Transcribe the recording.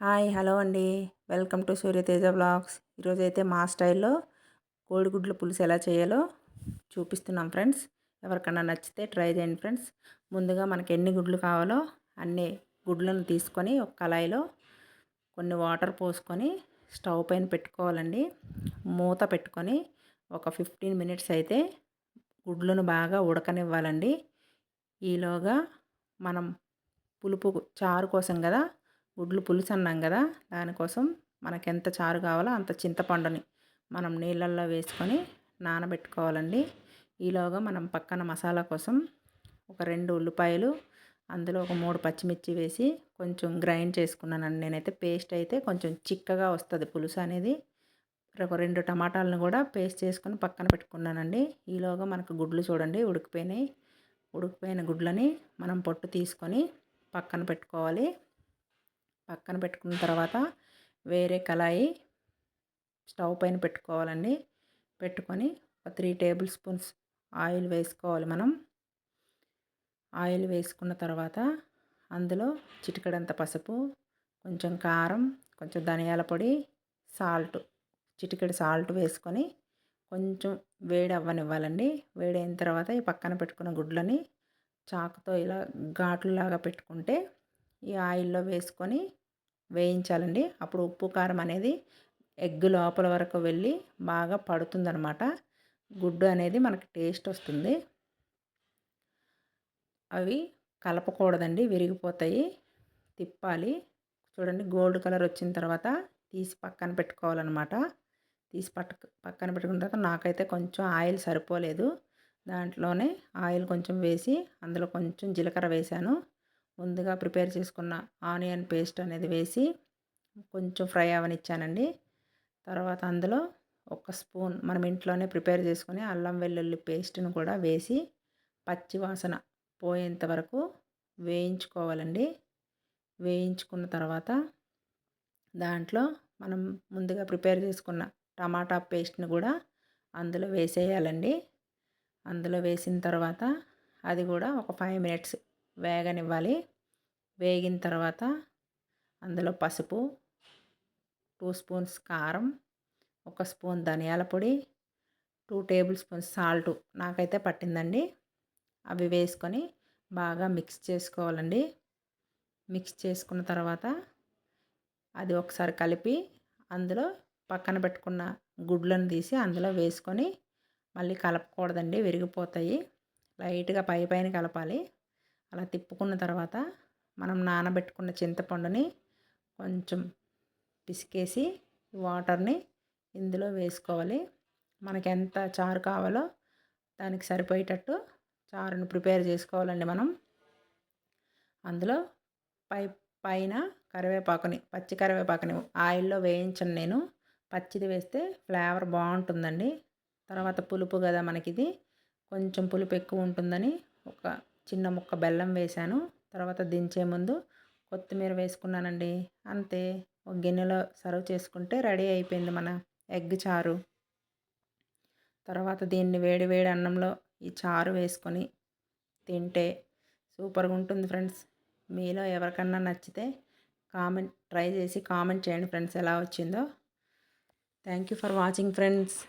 Hi hello అండి. Welcome to Surya Teja vlogs. ఈరోజైతే మా స్టైల్లో కోడిగుడ్ల పులుసు ఎలా చేయాలో చూపిస్తున్నాం ఫ్రెండ్స్. ఎవరికన్నా నచ్చితే ట్రై చేయండి ఫ్రెండ్స్. ముందుగా మనకి ఎన్ని గుడ్లు కావాలో అన్ని గుడ్లను తీసుకొని ఒక కళాయిలో కొన్ని వాటర్ పోసుకొని స్టవ్ పైన పెట్టుకోవాలండి. మూత పెట్టుకొని ఒక 15 మినిట్స్ అయితే గుడ్లను బాగా ఉడకనివ్వాలండి. ఈలోగా మనం పులుపు చారు కోసం కదా, గుడ్లు పులుసు అన్నాం కదా, దానికోసం మనకెంత చారు కావాలో అంత చింతపండుని మనం నీళ్ళల్లో వేసుకొని నానబెట్టుకోవాలండి. ఈలోగా మనం పక్కన మసాలా కోసం ఒక 2 ఉల్లిపాయలు, అందులో ఒక 3 పచ్చిమిర్చి వేసి కొంచెం గ్రైండ్ చేసుకున్నానండి. నేనైతే పేస్ట్ అయితే కొంచెం చిక్కగా వస్తుంది పులుసు అనేది. ఒక 2 టమాటాలను కూడా పేస్ట్ చేసుకొని పక్కన పెట్టుకున్నానండి. ఈలోగా మనకు గుడ్లు చూడండి ఉడికిపోయినాయి. ఉడికిపోయిన గుడ్లని మనం పొట్టు తీసుకొని పక్కన పెట్టుకోవాలి. పక్కన పెట్టుకున్న తర్వాత వేరే కళాయి స్టవ్ పైన పెట్టుకోవాలండి. పెట్టుకొని ఒక 3 టేబుల్ స్పూన్స్ ఆయిల్ వేసుకోవాలి మనం. ఆయిల్ వేసుకున్న తర్వాత అందులో చిటికెడంత పసుపు, కొంచెం కారం, కొంచెం ధనియాల పొడి, సాల్ట్, చిటికెడు సాల్ట్ వేసుకొని కొంచెం వేడి అవ్వనివ్వాలండి. వేడైన తర్వాత ఈ పక్కన పెట్టుకున్న గుడ్లని చాకుతో ఇలా ఘాట్లులాగా పెట్టుకుంటే ఈ ఆయిల్లో వేసుకొని వేయించాలండి. అప్పుడు ఉప్పు కారం అనేది ఎగ్ లోపల వరకు వెళ్ళి బాగా పడుతుందనమాట. గుడ్డు అనేది మనకి టేస్ట్ వస్తుంది. అవి కలపకూడదండి, విరిగిపోతాయి. తిప్పాలి. చూడండి గోల్డ్ కలర్ వచ్చిన తర్వాత తీసి పక్కన పెట్టుకోవాలన్నమాట. తీసి పక్కన పెట్టుకున్న తర్వాత నాకైతే కొంచెం ఆయిల్ సరిపోలేదు. దాంట్లోనే ఆయిల్ కొంచెం వేసి అందులో కొంచెం జీలకర్ర వేశాను. ముందుగా ప్రిపేర్ చేసుకున్న ఆనియన్ పేస్ట్ అనేది వేసి కొంచెం ఫ్రై అవనిచ్చానండి. తర్వాత అందులో ఒక స్పూన్ మనం ఇంట్లోనే ప్రిపేర్ చేసుకుని అల్లం వెల్లుల్లి పేస్ట్ను కూడా వేసి పచ్చి వాసన పోయేంత వరకు వేయించుకోవాలండి. వేయించుకున్న తర్వాత దాంట్లో మనం ముందుగా ప్రిపేర్ చేసుకున్న టమాటా పేస్ట్ని కూడా అందులో వేసేయాలండి. అందులో వేసిన తర్వాత అది కూడా ఒక 5 మినిట్స్ వేగనివ్వాలి. వేగిన తర్వాత అందులో పసుపు, 2 స్పూన్స్ కారం, 1 స్పూన్ ధనియాల పొడి, 2 టేబుల్ స్పూన్స్ సాల్ట్ నాకైతే పట్టిందండి. అవి వేసుకొని బాగా మిక్స్ చేసుకోవాలండి. మిక్స్ చేసుకున్న తర్వాత అది ఒకసారి కలిపి అందులో పక్కన పెట్టుకున్న గుడ్లను తీసి అందులో వేసుకొని మళ్ళీ కలపకూడదండి, విరిగిపోతాయి. లైట్గా పైన కలపాలి. అలా తిప్పుకున్న తర్వాత మనం నానబెట్టుకున్న చింతపండుని కొంచెం పిసికేసి వాటర్ని ఇందులో వేసుకోవాలి. మనకి ఎంత చారు కావాలో దానికి సరిపోయేటట్టు చారుని ప్రిపేర్ చేసుకోవాలండి మనం. అందులో పైన కరివేపాకుని, పచ్చి కరివేపాకుని ఆయిల్లో వేయించను నేను. పచ్చిది వేస్తే ఫ్లేవర్ బాగుంటుందండి. తర్వాత పులుపు కదా మనకిది, కొంచెం పులుపు ఎక్కువ ఉంటుందని ఒక చిన్న ముక్క బెల్లం వేశాను. తర్వాత దించే ముందు కొత్తిమీర వేసుకున్నానండి. అంతే. ఒక గిన్నెలో సర్వ్ చేసుకుంటే రెడీ అయిపోయింది మన ఎగ్ చారు. తర్వాత దీన్ని వేడి వేడి అన్నంలో ఈ చారు వేసుకొని తింటే సూపర్గా ఉంటుంది ఫ్రెండ్స్. మీలో ఎవరికన్నా నచ్చితే ట్రై చేసి కామెంట్ చేయండి ఫ్రెండ్స్ ఎలా వచ్చిందో. Thank you for watching friends.